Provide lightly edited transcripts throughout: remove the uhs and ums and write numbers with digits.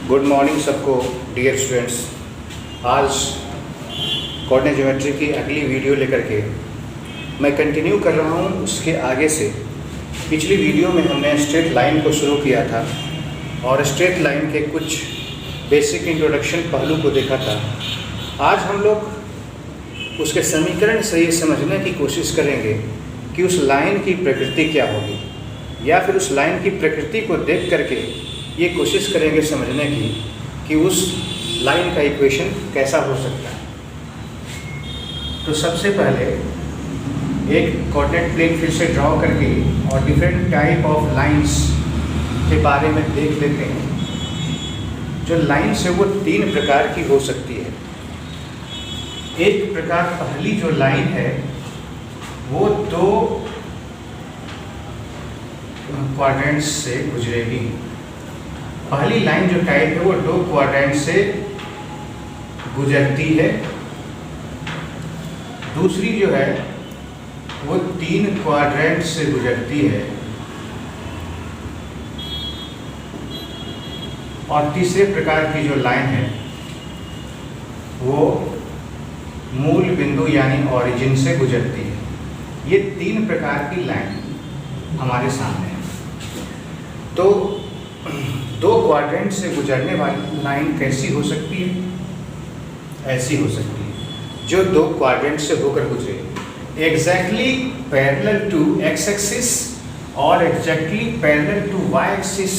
Good morning सबको dear students. आज coordinate geometry की अगली वीडियो लेकर के मैं कंटिन्यू कर रहा हूँ उसके आगे से। पिछली वीडियो में हमने स्ट्रेट लाइन को शुरू किया था और स्ट्रेट लाइन के कुछ बेसिक इंट्रोडक्शन पहलू को देखा था। आज हम लोग उसके समीकरण से ये समझने की कोशिश करेंगे कि उस लाइन की प्रकृति क्या होगी, या फिर उस लाइन की प्रकृति को देख करके ये कोशिश करेंगे समझने की कि उस लाइन का इक्वेशन कैसा हो सकता है। तो सबसे पहले एक कोऑर्डिनेट प्लेन फिर से ड्रॉ करके और डिफरेंट टाइप ऑफ लाइंस के बारे में देख लेते हैं। जो लाइंस है वो तीन प्रकार की हो सकती है। एक प्रकार पहली जो लाइन है वो दो क्वाड्रेंट्स से गुजरेगी। पहली लाइन जो टाइप है वो दो क्वाड्रेंट से गुजरती है। दूसरी जो है वो तीन क्वाड्रेंट से गुजरती है। और तीसरे प्रकार की जो लाइन है वो मूल बिंदु यानी ओरिजिन से गुजरती है। ये तीन प्रकार की लाइन हमारे सामने है। तो दो क्वाड्रेंट से गुजरने वाली लाइन कैसी हो सकती है? ऐसी हो सकती है जो दो क्वाड्रेंट से होकर गुजरे, exactly parallel to X axis और exactly parallel to Y axis.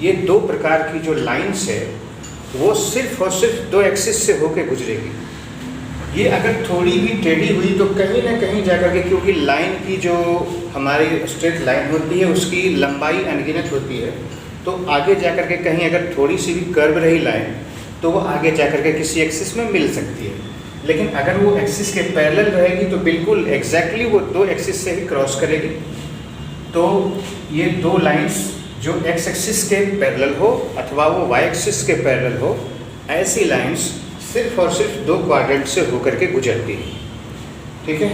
ये दो प्रकार की जो लाइंस है वो सिर्फ और सिर्फ दो एक्सिस से होकर गुजरेगी। ये अगर थोड़ी भी टेढ़ी हुई तो कहीं ना कहीं जाकर के, क्योंकि लाइन की जो हमारी स्ट्रेट लाइन होती है उसकी लंबाई अनगिनत होती है, तो आगे जाकर के कहीं अगर थोड़ी सी भी कर्व रही लाइन तो वो आगे जाकर के किसी एक्सिस में मिल सकती है। लेकिन अगर वो एक्सिस के पैरेलल रहेगी तो बिल्कुल एग्जैक्टली वो दो एक्सिस से ही क्रॉस करेगी। तो ये दो लाइंस जो एक्स एक्सिस के पैरेलल हो अथवा वो वाई एक्सिस के पैरेलल हो, ऐसी लाइंस सिर्फ और सिर्फ दो क्वाड्रेंट से होकर के गुजरती है। ठीक है।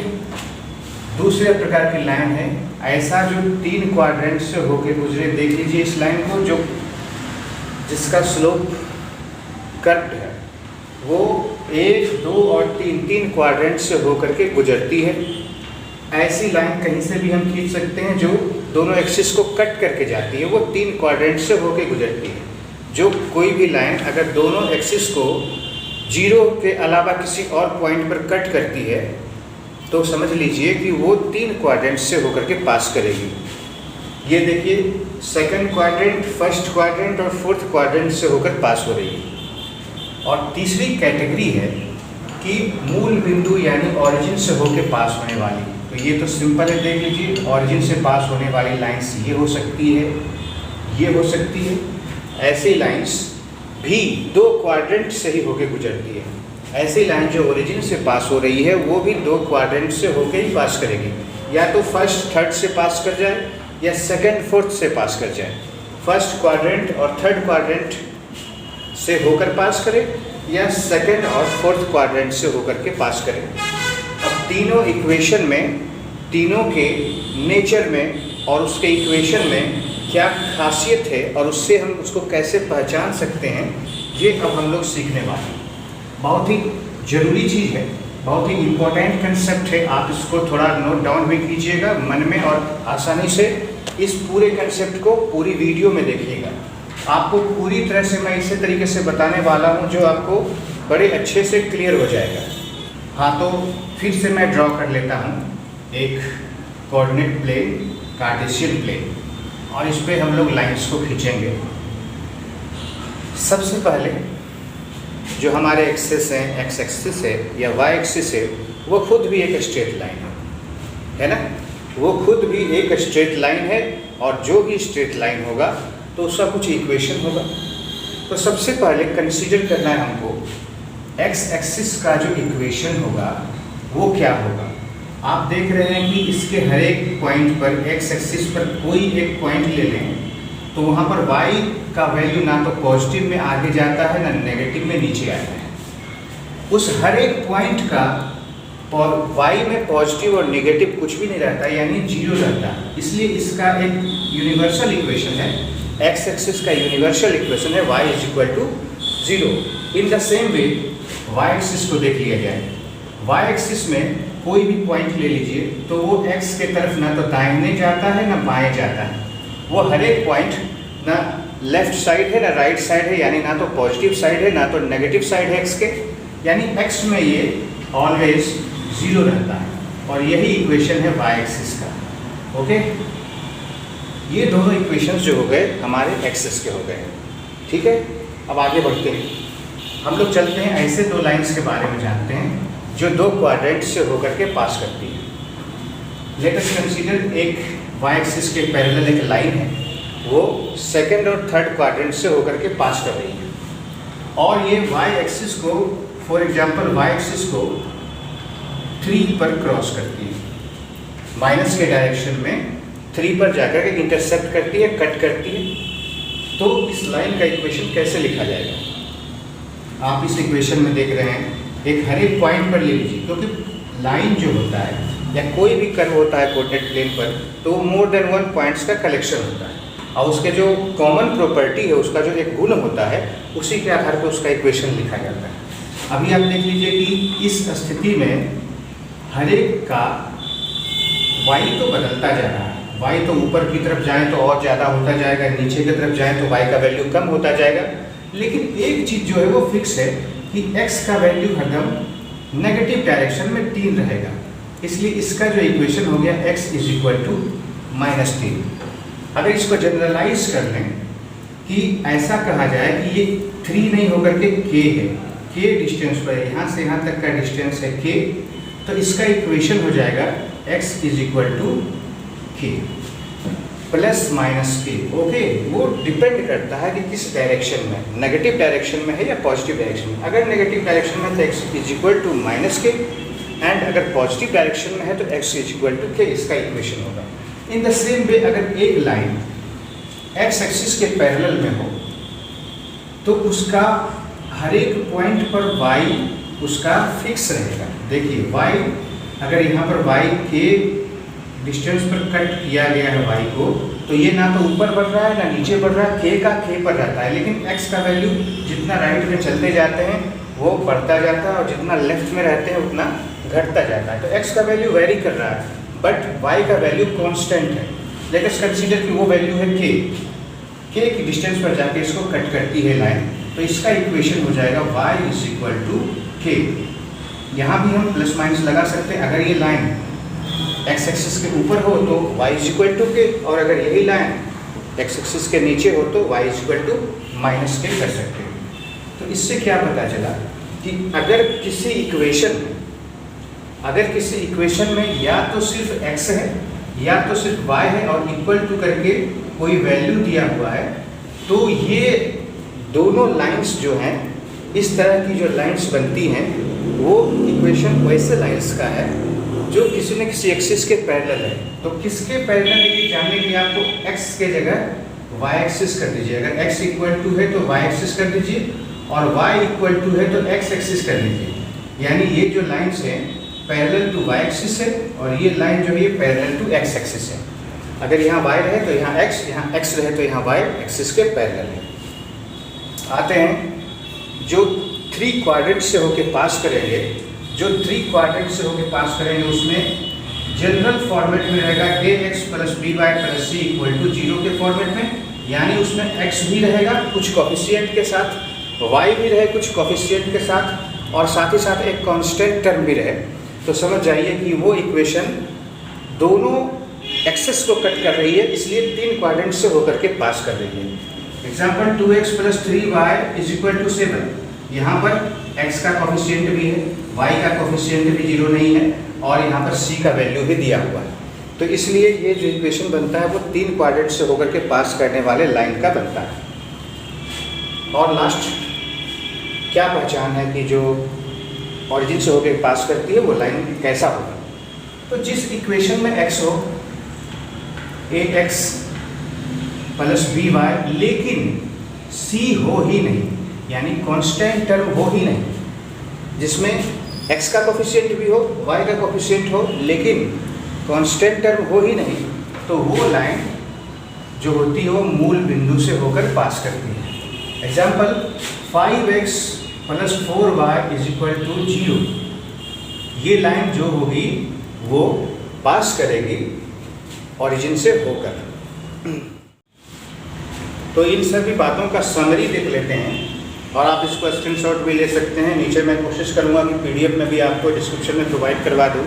दूसरे प्रकार की लाइन है ऐसा जो तीन क्वाड्रेंट से होकर गुजरे। देख लीजिए इस लाइन को, जो जिसका स्लोप कट है वो एक, दो और तीन क्वाड्रेंट से होकर के गुजरती है। ऐसी लाइन कहीं से भी हम खींच सकते हैं जो दोनों एक्सिस को कट करके जाती है, वो तीन क्वाड्रेंट से होकर गुजरती है। जो कोई भी लाइन अगर दोनों एक्सिस को जीरो के अलावा किसी और पॉइंट पर कट करती है तो समझ लीजिए कि वो तीन क्वाड्रेंट से होकर के पास करेगी। ये देखिए सेकंड क्वाड्रेंट, फर्स्ट क्वाड्रेंट और फोर्थ क्वाड्रेंट से होकर पास हो रही है। और तीसरी कैटेगरी है कि मूल बिंदु यानी ओरिजिन से होकर पास होने वाली। तो ये तो सिंपल है, देख लीजिए ओरिजिन से पास होने वाली लाइंस ये हो सकती है, ये हो सकती है। ऐसी लाइंस भी दो क्वाड्रेंट से ही होकर गुजरती है। ऐसी लाइन जो ओरिजिन से पास हो रही है वो भी दो क्वाड्रेंट से होकर ही पास करेगी। या तो फर्स्ट थर्ड से पास कर जाए या सेकंड फोर्थ से पास कर जाए। फर्स्ट क्वाड्रेंट और थर्ड क्वाड्रेंट से होकर पास करे या सेकंड और फोर्थ क्वाड्रेंट से होकर के पास करे। अब तीनों इक्वेशन में, तीनों के नेचर में और उसके इक्वेशन में क्या खासियत है और उससे हम उसको कैसे पहचान सकते हैं, ये अब हम लोग सीखने वाले हैं। बहुत ही ज़रूरी चीज़ है, बहुत ही इम्पोर्टेंट कंसेप्ट है। आप इसको थोड़ा नोट डाउन भी कीजिएगा मन में और आसानी से इस पूरे कंसेप्ट को पूरी वीडियो में देखिएगा। आपको पूरी तरह से मैं इसी तरीके से बताने वाला हूँ जो आपको बड़े अच्छे से क्लियर हो जाएगा। हाँ, तो फिर से मैं ड्रॉ कर लेता हूँ एक कोऑर्डिनेट प्लेन, कार्टेशियन प्लेन, और इस पर हम लोग लाइंस को खींचेंगे। सबसे पहले जो हमारे एक्सिस हैं, एक्स एक्सिस है या वाई एक्सिस है, वो खुद भी एक स्ट्रेट लाइन है ना। वो खुद भी एक स्ट्रेट लाइन है और जो भी स्ट्रेट लाइन होगा तो उसका कुछ इक्वेशन होगा। तो सबसे पहले कंसीडर करना है हमको एक्स एक्सिस का जो इक्वेशन होगा वो क्या होगा। आप देख रहे हैं कि इसके हर एक पॉइंट पर, एक्स एक्सिस पर कोई एक पॉइंट ले लें तो वहाँ पर y का वैल्यू ना तो पॉजिटिव में आगे जाता है ना नेगेटिव में नीचे आता है। उस हर एक पॉइंट का y में पॉजिटिव और नेगेटिव कुछ भी नहीं रहता, यानी जीरो रहता है। इसलिए इसका एक यूनिवर्सल इक्वेशन है एक्स एक्सिस का यूनिवर्सल इक्वेशन है y is equal to 0। In the same way y axis को देख लिया जाए। y एक्सिस में कोई भी पॉइंट ले लीजिए तो वो x के तरफ ना तो दाहिने जाता है ना बाएं जाता है, वो हर एक पॉइंट ना लेफ्ट साइड है ना राइट साइड है, यानी ना तो पॉजिटिव साइड है ना तो नेगेटिव साइड है x के, यानी x में ये ऑलवेज 0 रहता है। और यही इक्वेशन है y एक्सिस का। ओके, ये दोनों इक्वेशंस जो हो गए हमारे एक्सिस के हो गए। ठीक है, अब आगे बढ़ते हैं। हम लोग चलते हैं ऐसे दो लाइंस के बारे में जानते हैं जो दो क्वाड्रेंट से होकर के पास करती है। लेट अस कंसीडर एक y एक्सिस के पैरेलल एक लाइन है, वो सेकंड और थर्ड क्वाड्रेंट से होकर के पास कर रही है, और ये y एक्सिस को, फॉर एग्जांपल y एक्सिस को 3 पर क्रॉस करती है, माइनस के डायरेक्शन में 3 पर जाकर के इंटरसेप्ट करती है, कट करती है। तो इस लाइन का इक्वेशन कैसे लिखा जाएगा? आप इस इक्वेशन में देख रहे हैं, एक हर एक पॉइंट पर ले लीजिए, क्योंकि लाइन जो होता है या कोई भी कर्व होता है कोऑर्डिनेट प्लेन पर, तो मोर देन वन पॉइंट्स का कलेक्शन होता है, और उसके जो कॉमन प्रॉपर्टी है, उसका जो एक गुण होता है, उसी के आधार पर उसका इक्वेशन लिखा जाता है। अभी आप देख लीजिए कि इस स्थिति में हर एक का y तो बदलता जा रहा है, y तो ऊपर की तरफ जाए तो और ज़्यादा होता जाएगा, नीचे की तरफ जाए तो y का वैल्यू कम होता जाएगा, लेकिन एक चीज़ जो है वो फिक्स है कि x का वैल्यू हरदम नेगेटिव डायरेक्शन में 3 रहेगा। इसलिए इसका जो इक्वेशन हो गया x इज इक्वल टू -3। अगर इसको जनरलाइज कर लें कि ऐसा कहा जाए कि ये 3 नहीं होकर के k है, k डिस्टेंस पर, यहाँ से यहाँ तक का डिस्टेंस है k, तो इसका इक्वेशन हो जाएगा x is equal to k plus minus k। Okay, वो डिपेंड करता है कि किस डायरेक्शन में, नेगेटिव डायरेक्शन में है या पॉजिटिव डायरेक्शन में। अगर नेगेटिव डायरेक्शन में तो x is equal to -k, and अगर पॉजिटिव डायरेक्शन में है तो x is equal to k, इसका इक्वेशन होगा। इन द सेम वे अगर एक लाइन x एक्सिस के पैरेलल में हो तो उसका हर एक पॉइंट पर y उसका फिक्स रहेगा। देखिए y, अगर यहाँ पर y के डिस्टेंस पर कट किया गया है y को, तो ये ना तो ऊपर बढ़ रहा है ना नीचे बढ़ रहा है, k का k पर रहता है, लेकिन x का वैल्यू जितना राइट में चलते जाते हैं वो बढ़ता जाता है, और जितना लेफ्ट में रहते हैं उतना घटता जाता है। तो x का वैल्यू वेरी कर रहा है, बट y का वैल्यू कांस्टेंट है। लेट अस कंसीडर कि वो वैल्यू है k की डिस्टेंस पर जाके इसको कट करती है लाइन, तो इसका इक्वेशन हो जाएगा y is equal to k। यहाँ भी हम प्लस माइनस लगा सकते हैं। अगर ये लाइन x एक्सिस के ऊपर हो तो y is equal to k, और अगर यही लाइन x एक्सिस के नीचे हो तो y is equal to -k कर सकते हैं। तो इससे क्या पता चला कि अगर किसी इक्वेशन में या तो सिर्फ x है या तो सिर्फ y है और इक्वल टू करके कोई वैल्यू दिया हुआ है, तो ये दोनों लाइंस जो हैं, इस तरह की जो लाइंस बनती हैं, वो इक्वेशन वैसे लाइंस का है जो किसी न किसी एक्सिस के पैरेलल है। तो किसके पैरेलल है ये जानने के लिए आपको x के जगह y एक्सिस कर दीजिए। अगर x इक्वल टू है तो y एक्सिस कर दीजिए, और y इक्वल टू है तो x एक्सिस कर दीजिए। यानी ये जो लाइंस हैं पैरेलल टू y एक्सिस है, और ये लाइन जो है पैरेलल टू x एक्सिस है। अगर यहाँ y रहे तो यहाँ x, यहाँ x रहे तो यहाँ y एक्सिस के पैरेलल है। आते हैं जो 3 क्वाड्रेंट से होके पास करेंगे, उसमें जनरल फॉर्मेट में रहेगा ax plus by plus c equal to 0 के फॉर्मेट में, यानी उसमें x भी रहेगा कुछ कोफिशिएंट के साथ, y भी रहे कुछ कोफिशिएंट के साथ, और साथ ही साथ एक कांस्टेंट टर्म भी रहे। तो समझ जाइए कि वो इक्वेशन दोनों एक्सेस को कट कर रही है, इसलिए 3 क्वाड्रेंट से होकर के पास कर रही है। Example 2x plus 3y is equal to 7। यहाँ पर x का कोफिशिएंट भी है, y का कोफिशिएंट भी 0 नहीं है, और यहाँ पर c का वैल्यू भी दिया हुआ है। तो इसलिए ये जो इक्वेशन बनता है वो 3 क्वाड्रेंट से होकर के पास करने वाले लाइन का बनता है। और लास्ट क्या पहचान है कि जो ऑरिजिन से होकर पास करती है वो लाइन कैसा होगा? तो जिस इक्वेशन में x हो, ax प्लस by, लेकिन c हो ही नहीं, यानी कांस्टेंट टर्म हो ही नहीं, जिसमें x का कोफिशिएंट भी हो, y का कोफिशिएंट हो, लेकिन कांस्टेंट टर्म हो ही नहीं, तो वो लाइन जो होती है वो मूल बिंदु से होकर पास करती है। Example 5x + 4y = 0। ये लाइन जो होगी वो पास करेगी ओरिजिन से होकर। तो इन सभी बातों का समरी देख लेते हैं और आप इसको स्क्रीनशॉट भी ले सकते हैं। नीचे मैं कोशिश करूंगा कि PDF में भी आपको डिस्क्रिप्शन में प्रोवाइड करवा दूं।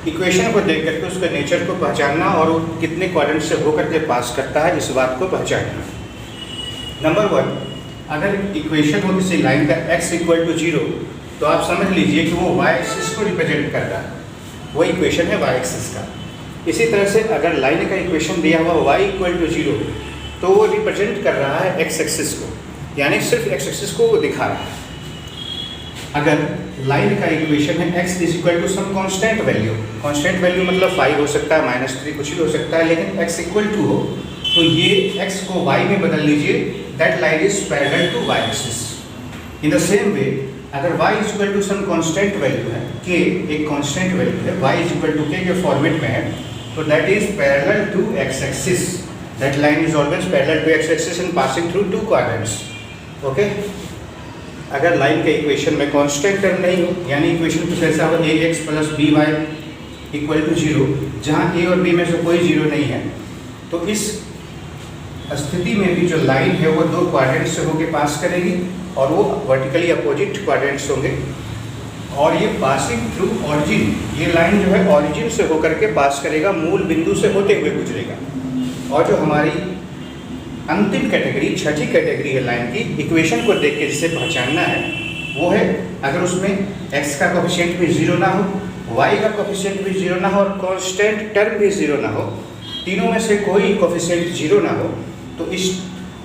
इक्वेशन को देख करके उसके नेचर को पहचानना और वो कितने क्वाड्रेंट से होकर के पास करता है इस बात को पहचानना। नंबर 1, अगर इक्वेशन हो किसी लाइन का x = 0 तो आप समझ लीजिए कि वो y एक्सिस को रिप्रेजेंट कर रहा है, वो इक्वेशन है y एक्सिस का। इसी तरह से अगर लाइन का इक्वेशन दिया हुआ y = 0 तो वो रिप्रेजेंट कर रहा है x एक्सिस को, यानी सिर्फ x एक्सिस को वो दिखा रहा है। अगर लाइन का इक्वेशन है x = some constant value, constant value मतलब 5 हो सकता है, -3 कुछ भी हो सकता है, लेकिन x = हो तो ये x को y में बदल लीजिए, that line is parallel to y axis. In the same way अगर y = सम कांस्टेंट वैल्यू है, k एक कांस्टेंट वैल्यू है, y = k के फॉर्मेट में है, तो that is parallel to x axis. That line is always parallel to x axis and passing through 2 quadrants. Okay, अगर line के इक्वेशन में कांस्टेंट टर्म नहीं हो, यानी इक्वेशन कुछ ऐसा हो ax + by = 0, जहाँ a और b में से कोई 0 नहीं है, तो इस स्थिति में भी जो लाइन है वो 2 क्वाड्रेंट से होकर पास करेगी और वो वर्टिकली अपोजिट क्वाड्रेंट्स होंगे। और ये पासिंग थ्रू ऑरिजिन, ये लाइन जो है ऑरिजिन से होकर के पास करेगा, मूल बिंदु से होते हुए गुजरेगा। और जो हमारी अंतिम कैटेगरी, छठी कैटेगरी है लाइन की, इक्वेशन को देख के जिसे पहचानना है वो है अगर उसमें x का कोफिशिएंट भी 0 ना हो, y का कोफिशिएंट भी 0 ना हो और कांस्टेंट टर्म भी 0 ना हो, तीनों में से कोई कोफिशिएंट 0 ना हो, तो इस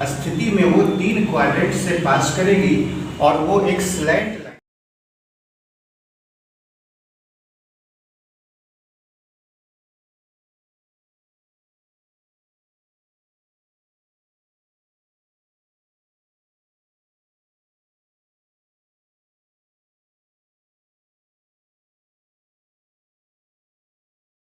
स्थिति में वो 3 क्वाड्रेंट से पास करेगी और वो एक स्लैंट